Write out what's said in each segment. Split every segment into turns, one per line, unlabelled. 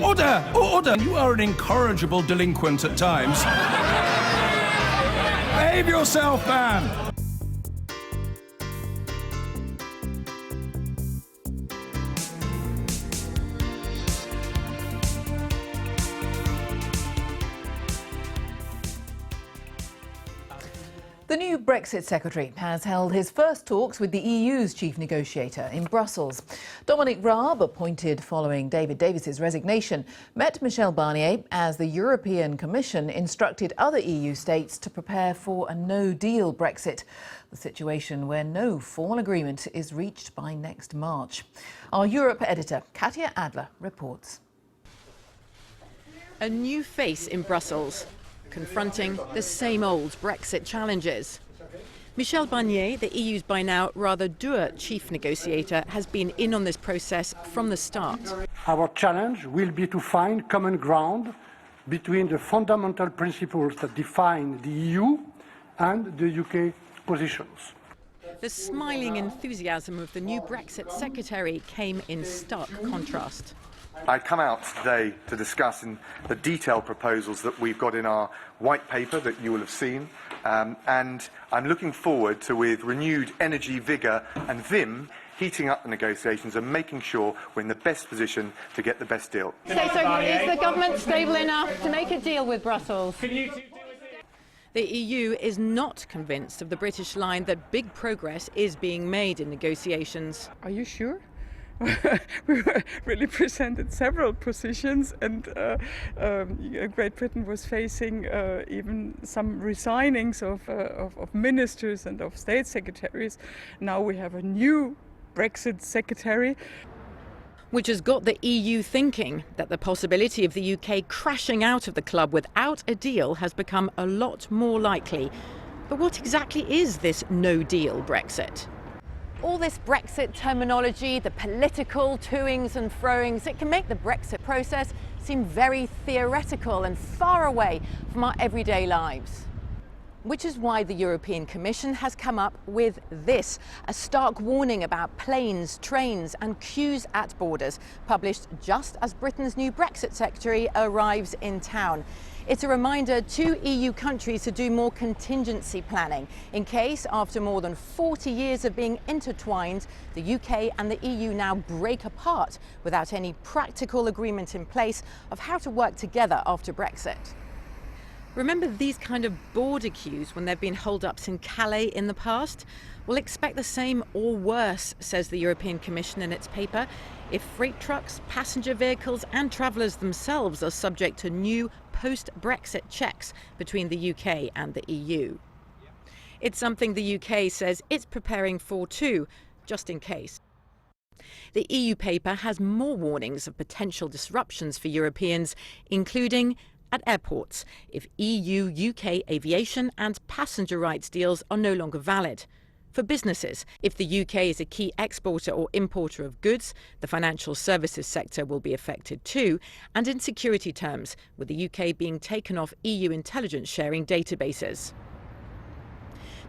Order! Order! You are an incorrigible delinquent at times. Behave yourself, man!
The new Brexit Secretary has held his first talks with the EU's chief negotiator in Brussels. Dominic Raab, appointed following David Davis's resignation, met Michel Barnier as the European Commission instructed other EU states to prepare for a no-deal Brexit, the situation where no formal agreement is reached by next March. Our Europe editor, Katia Adler, reports.
A new face in Brussels, confronting the same old Brexit challenges. Michel Barnier, the EU's by now rather dour chief negotiator, has been in on this process from the start.
Our challenge will be to find common ground between the fundamental principles that define the EU and the UK positions.
The smiling enthusiasm of the new Brexit secretary came in stark contrast.
I come out today to discuss in the detailed proposals that we've got in our white paper that you will have seen, and I'm looking forward to, with renewed energy, vigour and vim, heating up the negotiations and making sure we're in the best position to get the best deal.
So is the government stable enough to make a deal with Brussels?
The EU is not convinced of the British line that big progress is being made in negotiations.
Are you sure? We were really presented several positions, and Great Britain was facing even some resignings of ministers and of state secretaries. Now we have a new Brexit secretary,
which has got the EU thinking that the possibility of the UK crashing out of the club without a deal has become a lot more likely. But what exactly is this no-deal Brexit?
All this Brexit terminology, the political toings and froings, it can make the Brexit process seem very theoretical and far away from our everyday lives. Which is why the European Commission has come up with this, a stark warning about planes, trains and queues at borders, published just as Britain's new Brexit secretary arrives in town. It's a reminder to EU countries to do more contingency planning in case, after more than 40 years of being intertwined, the UK and the EU now break apart without any practical agreement in place of how to work together after Brexit.
Remember these kind of border queues when there have been hold-ups in Calais in the past? We'll expect the same or worse, says the European Commission in its paper, if freight trucks, passenger vehicles and travellers themselves are subject to new post-Brexit checks between the UK and the EU. It's something the UK says it's preparing for too, just in case. The EU paper has more warnings of potential disruptions for Europeans, including at airports, if EU-UK aviation and passenger rights deals are no longer valid. For businesses, if the UK is a key exporter or importer of goods, the financial services sector will be affected too, and in security terms, with the UK being taken off EU intelligence sharing databases.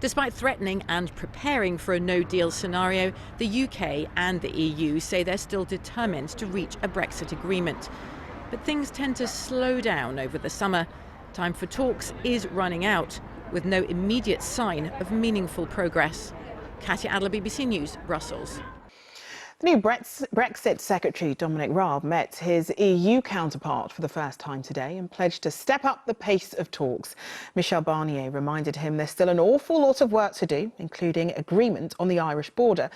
Despite threatening and preparing for a no-deal scenario, the UK and the EU say they're still determined to reach a Brexit agreement. But things tend to slow down over the summer. Time for talks is running out, with no immediate sign of meaningful progress. Katia Adler, BBC News, Brussels.
The new Brexit Secretary Dominic Raab met his EU counterpart for the first time today and pledged to step up the pace of talks. Michel Barnier reminded him there's still an awful lot of work to do, including agreement on the Irish border.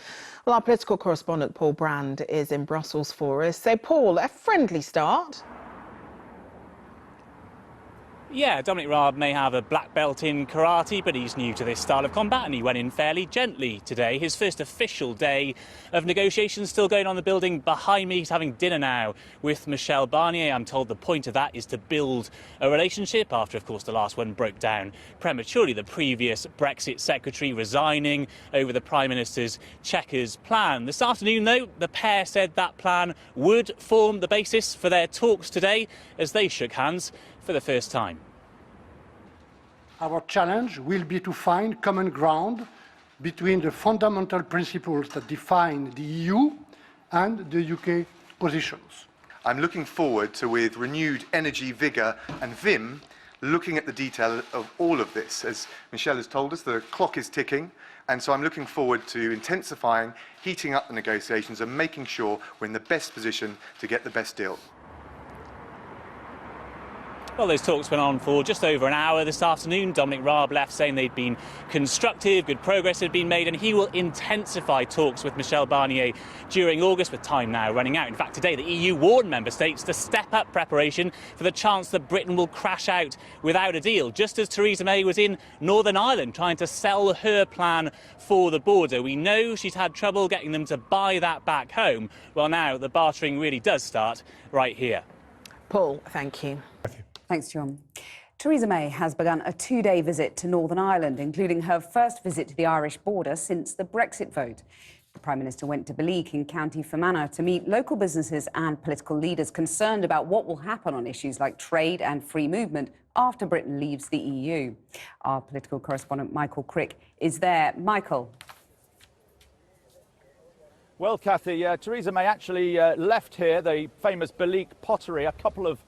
Well, our political correspondent Paul Brand is in Brussels for us. So, Paul, a friendly start.
Yeah, Dominic Raab may have a black belt in karate, but he's new to this style of combat and he went in fairly gently today. His first official day of negotiations still going on in the building behind me. He's having dinner now with Michel Barnier. I'm told the point of that is to build a relationship after, of course, the last one broke down prematurely. The previous Brexit secretary resigning over the Prime Minister's Chequers plan. This afternoon, though, the pair said that plan would form the basis for their talks today as they shook hands for the first time.
Our challenge will be to find common ground between the fundamental principles that define the EU and the UK positions.
I'm looking forward to, with renewed energy, vigour and vim, looking at the detail of all of this. As Michel has told us, the clock is ticking, and so I'm looking forward to intensifying, heating up the negotiations and making sure we're in the best position to get the best deal.
Well, those talks went on for just over an hour this afternoon. Dominic Raab left saying they'd been constructive, good progress had been made, and he will intensify talks with Michel Barnier during August, with time now running out. In fact, today the EU warned member states to step up preparation for the chance that Britain will crash out without a deal, just as Theresa May was in Northern Ireland trying to sell her plan for the border. We know she's had trouble getting them to buy that back home. Well, now the bartering really does start right here.
Paul, thank you.
Thanks, John. Theresa May has begun a two-day visit to Northern Ireland, including her first visit to the Irish border since the Brexit vote. The Prime Minister went to Beleek in County Fermanagh to meet local businesses and political leaders concerned about what will happen on issues like trade and free movement after Britain leaves the EU. Our political correspondent Michael Crick is there. Michael.
Well, Cathy, Theresa May actually left here, the famous Beleek pottery, a couple of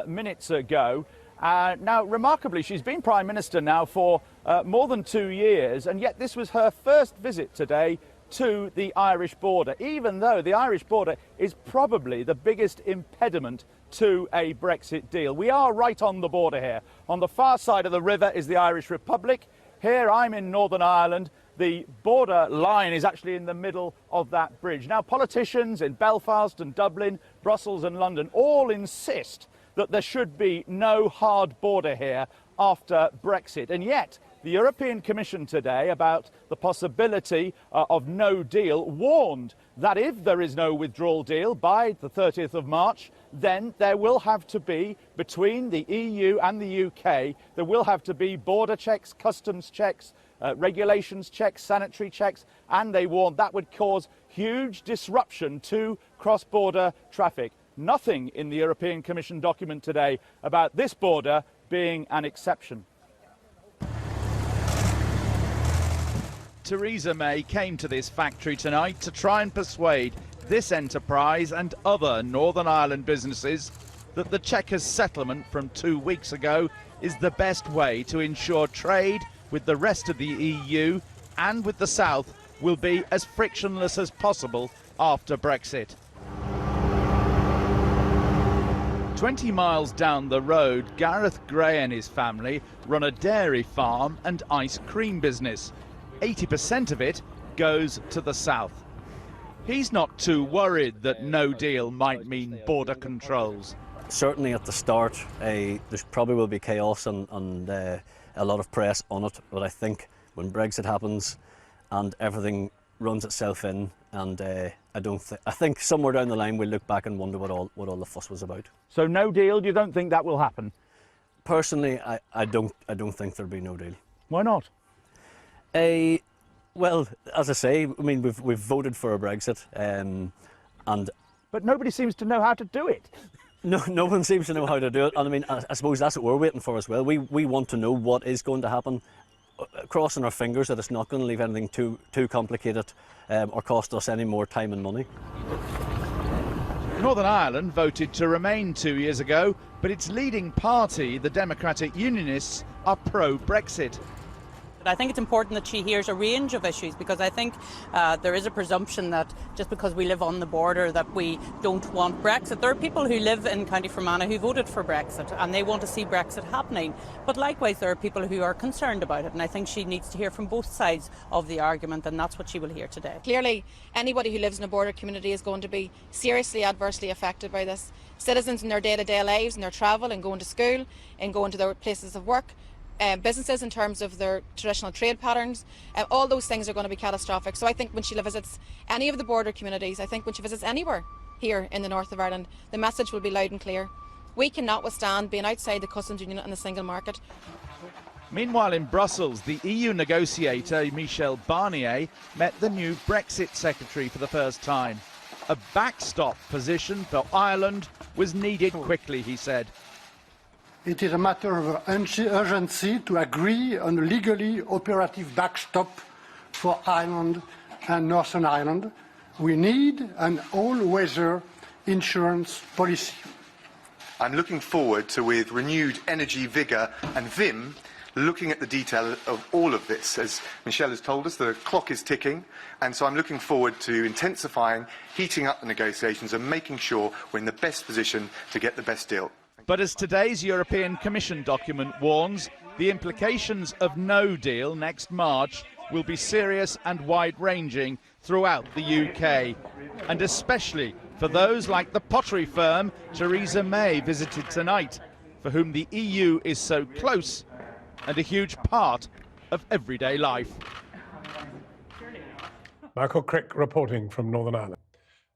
minutes ago. Now, remarkably, she's been Prime Minister now for more than 2 years, and yet this was her first visit today to the Irish border, even though the Irish border is probably the biggest impediment to a Brexit deal. We are right on the border here. On the far side of the river is the Irish Republic. Here I'm in Northern Ireland. The border line is actually in the middle of that bridge. Now, politicians in Belfast and Dublin, Brussels and London all insist that there should be no hard border here after Brexit. And yet, the European Commission today, about the possibility of no deal, warned that if there is no withdrawal deal by the 30th of March, then there will have to be, between the EU and the UK, there will have to be border checks, customs checks, regulations checks, sanitary checks, and they warned that would cause huge disruption to cross-border traffic. Nothing in the European Commission document today about this border being an exception.
Theresa May came to this factory tonight to try and persuade this enterprise and other Northern Ireland businesses that the Chequers settlement from 2 weeks ago is the best way to ensure trade with the rest of the EU and with the South will be as frictionless as possible after Brexit. 20 miles down the road, Gareth Gray and his family run a dairy farm and ice cream business. 80% of it goes to the south. He's not too worried that no deal might mean border controls.
Certainly at the start, there probably will be chaos and a lot of press on it, but I think when Brexit happens and everything runs itself in, and I think somewhere down the line we'll look back and wonder what all the fuss was about.
So no deal? You don't think that will happen?
Personally, I don't think there'll be no deal.
Why not?
Well, as I say, I mean we've voted for a Brexit,
but nobody seems to know how to do it.
No one seems to know how to do it, and I mean I suppose that's what we're waiting for as well. We want to know what is going to happen, crossing our fingers that it's not going to leave anything too complicated or cost us any more time and money.
Northern Ireland voted to remain 2 years ago, but its leading party, the Democratic Unionists, are pro-Brexit.
I think it's important that she hears a range of issues, because I think there is a presumption that just because we live on the border that we don't want Brexit. There are people who live in County Fermanagh who voted for Brexit and they want to see Brexit happening. But likewise there are people who are concerned about it, and I think she needs to hear from both sides of the argument, and that's what she will hear today.
Clearly anybody who lives in a border community is going to be seriously adversely affected by this. Citizens in their day-to-day lives, in their travel and going to school and going to their places of work. Businesses in terms of their traditional trade patterns, all those things are going to be catastrophic. So I think when she visits any of the border communities, I think when she visits anywhere here in the north of Ireland, the message will be loud and clear. We cannot withstand being outside the customs union and the single market.
Meanwhile, in Brussels, the EU negotiator Michel Barnier met the new Brexit secretary for the first time. A backstop position for Ireland was needed quickly, he said.
It is a matter of urgency to agree on a legally operative backstop for Ireland and Northern Ireland. We need an all-weather insurance policy.
I'm looking forward to, with renewed energy, vigour and vim, looking at the detail of all of this. As Michel has told us, the clock is ticking, and so I'm looking forward to intensifying, heating up the negotiations and making sure we're in the best position to get the best deal.
But as today's European Commission document warns, the implications of no deal next March will be serious and wide-ranging throughout the UK, and especially for those like the pottery firm Theresa May visited tonight, for whom the EU is so close and a huge part of everyday life.
Michael Crick reporting from Northern Ireland.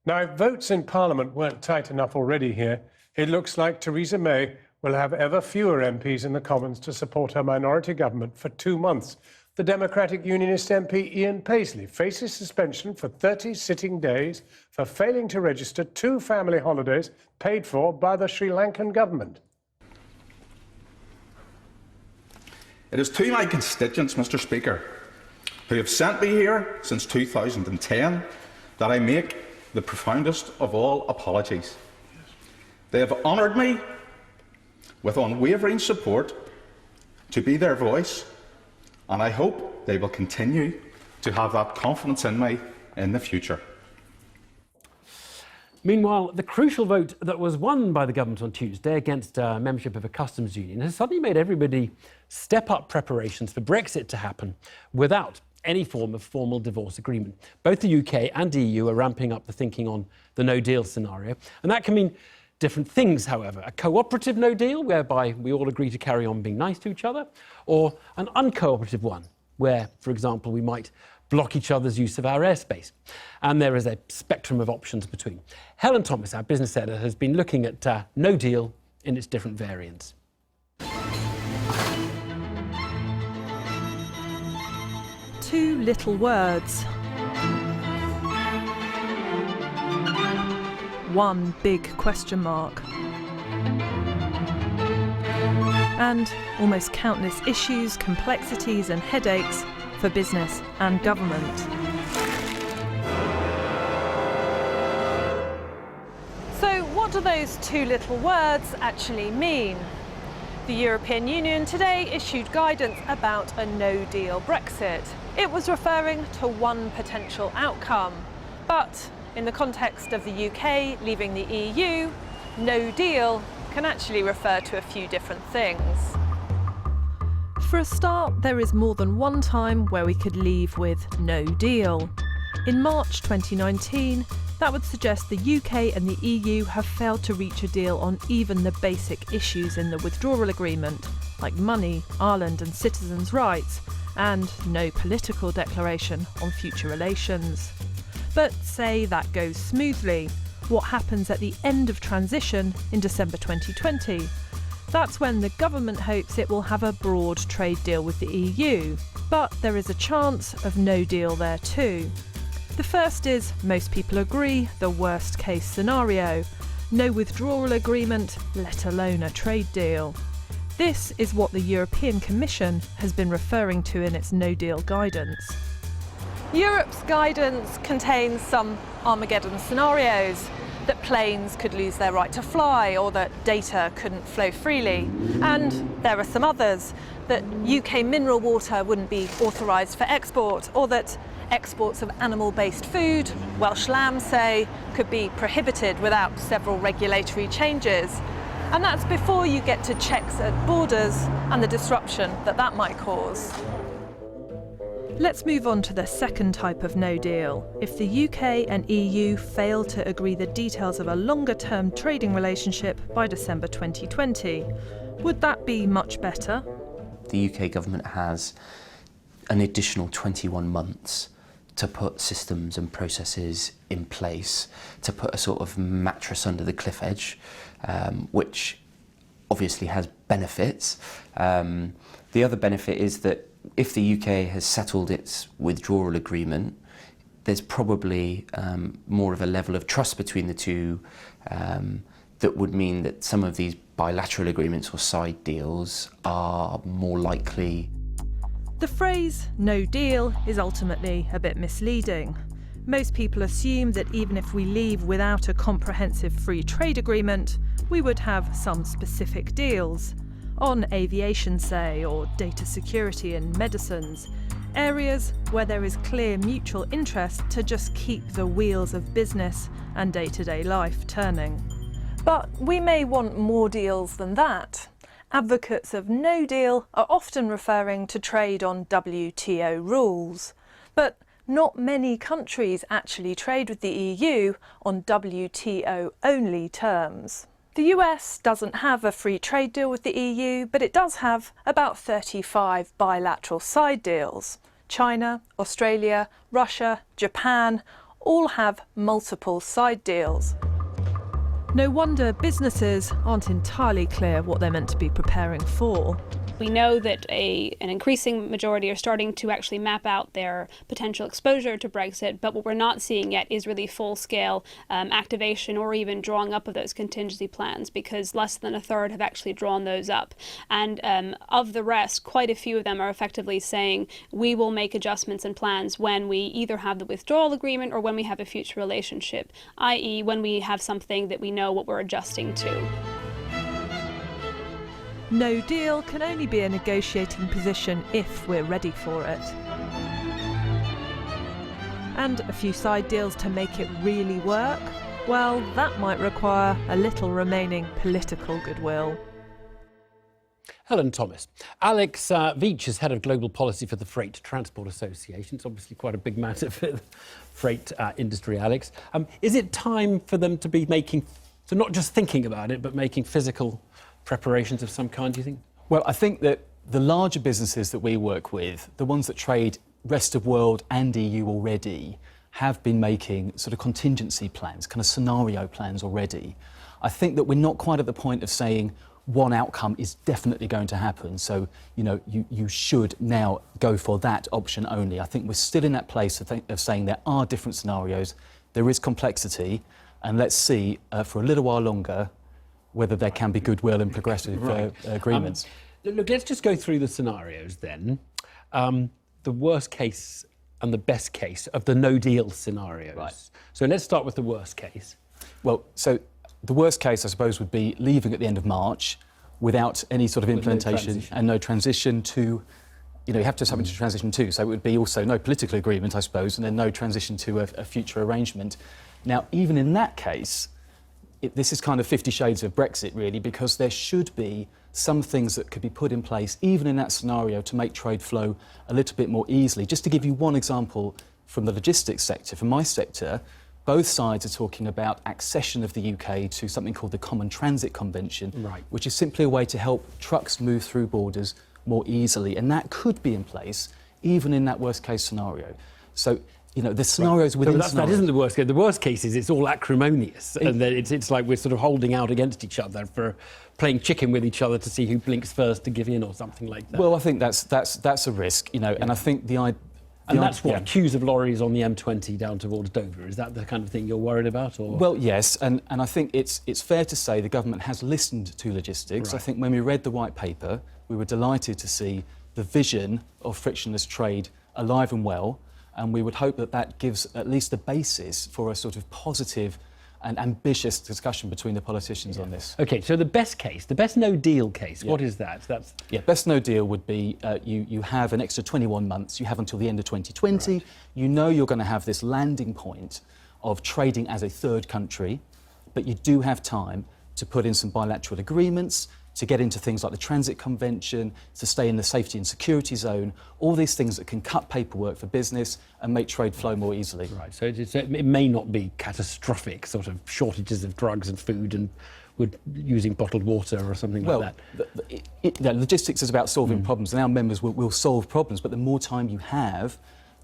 Now, if votes in Parliament weren't tight enough already here, it looks like Theresa May will have ever fewer MPs in the Commons to support her minority government for 2 months. The Democratic Unionist MP Ian Paisley faces suspension for 30 sitting days for failing to register 2 family holidays paid for by the Sri Lankan government.
It is to my constituents, Mr. Speaker, who have sent me here since 2010, that I make the profoundest of all apologies. They have honoured me with unwavering support to be their voice, and I hope they will continue to have that confidence in me in the future.
Meanwhile, the crucial vote that was won by the government on Tuesday against membership of a customs union has suddenly made everybody step up preparations for Brexit to happen without any form of formal divorce agreement. Both the UK and EU are ramping up the thinking on the no-deal scenario, and that can mean different things, however. A cooperative no deal, whereby we all agree to carry on being nice to each other, or an uncooperative one, where, for example, we might block each other's use of our airspace. And there is a spectrum of options between. Helen Thomas, our business editor, has been looking at no deal in its different variants.
Two little words. One big question mark. And almost countless issues, complexities and headaches for business and government. So what do those two little words actually mean? The European Union today issued guidance about a no-deal Brexit. It was referring to one potential outcome, but in the context of the UK leaving the EU, no deal can actually refer to a few different things. For a start, there is more than one time where we could leave with no deal. In March 2019, that would suggest the UK and the EU have failed to reach a deal on even the basic issues in the withdrawal agreement, like money, Ireland and citizens' rights, and no political declaration on future relations. But say that goes smoothly, what happens at the end of transition in December 2020? That's when the government hopes it will have a broad trade deal with the EU, but there is a chance of no deal there too. The first is, most people agree, the worst case scenario. No withdrawal agreement, let alone a trade deal. This is what the European Commission has been referring to in its no-deal guidance. Europe's guidance contains some Armageddon scenarios, that planes could lose their right to fly or that data couldn't flow freely. And there are some others, that UK mineral water wouldn't be authorised for export, or that exports of animal-based food, Welsh lamb say, could be prohibited without several regulatory changes. And that's before you get to checks at borders and the disruption that that might cause. Let's move on to the second type of no deal. If the UK and EU fail to agree the details of a longer-term trading relationship by December 2020, would that be much better?
The UK government has an additional 21 months to put systems and processes in place, to put a sort of mattress under the cliff edge, which obviously has benefits. The other benefit is that if the UK has settled its withdrawal agreement, there's probably more of a level of trust between the two that would mean that some of these bilateral agreements or side deals are more likely.
The phrase no deal is ultimately a bit misleading. Most people assume that even if we leave without a comprehensive free trade agreement, we would have some specific deals. On aviation, say, or data security and medicines. Areas where there is clear mutual interest to just keep the wheels of business and day-to-day life turning. But we may want more deals than that. Advocates of no deal are often referring to trade on WTO rules. But not many countries actually trade with the EU on WTO-only terms. The US doesn't have a free trade deal with the EU, but it does have about 35 bilateral side deals. China, Australia, Russia, Japan all have multiple side deals. No wonder businesses aren't entirely clear what they're meant to be preparing for.
We know that an increasing majority are starting to actually map out their potential exposure to Brexit, but what we're not seeing yet is really full-scale activation or even drawing up of those contingency plans, because less than a third have actually drawn those up. And of the rest, quite a few of them are effectively saying we will make adjustments and plans when we either have the withdrawal agreement or when we have a future relationship, i.e. when we have something that we know what we're adjusting to.
No deal can only be a negotiating position if we're ready for it. And a few side deals to make it really work? Well, that might require a little remaining political goodwill.
Helen Thomas. Alex Veach is head of global policy for the Freight Transport Association. It's obviously quite a big matter for the freight industry, Alex. Is it time for them to be so not just thinking about it, but making physical preparations of some kind, do you think?
Well, I think that the larger businesses that we work with, the ones that trade rest of world and EU already, have been making sort of contingency plans, kind of scenario plans already. I think that we're not quite at the point of saying one outcome is definitely going to happen, so you should now go for that option only. I think we're still in that place of saying there are different scenarios, there is complexity, and let's see for a little while longer whether there can be goodwill and progressive agreements.
Look, let's just go through the scenarios then. The worst case and the best case of the no-deal scenarios. Right. So let's start with the worst case.
Well, so the worst case, I suppose, would be leaving at the end of March without any sort of implementation and no transition to, you have to have something to transition to. So it would be also no political agreement, I suppose, and then no transition to a future arrangement. Now, even in that case, this is kind of 50 shades of Brexit, really, because there should be some things that could be put in place, even in that scenario, to make trade flow a little bit more easily. Just to give you one example from the logistics sector, from my sector, both sides are talking about accession of the UK to something called the Common Transit Convention, which is simply a way to help trucks move through borders more easily. And that could be in place, even in that worst-case scenario. So, the scenarios within
scenarios. That isn't the worst case. The worst case is it's all acrimonious, and then it's like we're sort of holding out against each other for playing chicken with each other to see who blinks first to give in or something like that.
Well, I think that's a risk, and I think
and that's what queues of lorries on the M20 down towards Dover. Is that the kind of thing you're worried about? Or?
Well, yes, and I think it's fair to say the government has listened to logistics.
Right.
I think when we read the white paper, we were delighted to see the vision of frictionless trade alive and well. And we would hope that that gives at least the basis for a sort of positive and ambitious discussion between the politicians on this.
OK, so the best case, the best no-deal case, what is that?
Best no-deal would be you have an extra 21 months, you have until the end of 2020, right. You know you're going to have this landing point of trading as a third country, but you do have time to put in some bilateral agreements, to get into things like the Transit Convention, to stay in the safety and security zone, all these things that can cut paperwork for business and make trade flow more easily.
Right, so it may not be catastrophic sort of shortages of drugs and food and using bottled water or something like that.
Logistics is about solving problems, and our members will solve problems, but the more time you have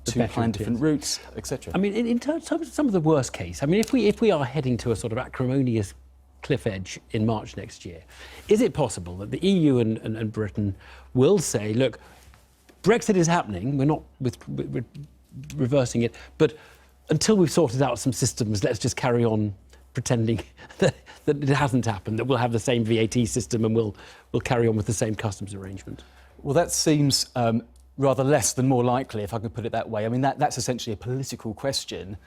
to plan different routes, etc.
I mean, in terms of some of the worst case, I mean, if we are heading to a sort of acrimonious cliff edge in March next year, is it possible that the EU and Britain will say, look, Brexit is happening, we're not we're reversing it, but until we've sorted out some systems, let's just carry on pretending that it hasn't happened, that we'll have the same VAT system and we'll carry on with the same customs arrangement?
Well, that seems rather less than more likely, if I could put it that way. I mean, that's essentially a political question.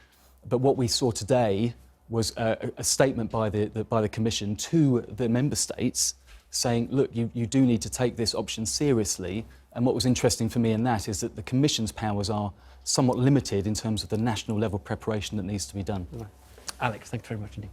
But what we saw today was a statement by the Commission to the member states saying, look, you do need to take this option seriously. And what was interesting for me in that is that the Commission's powers are somewhat limited in terms of the national level preparation that needs to be done.
Alex, thanks very much indeed.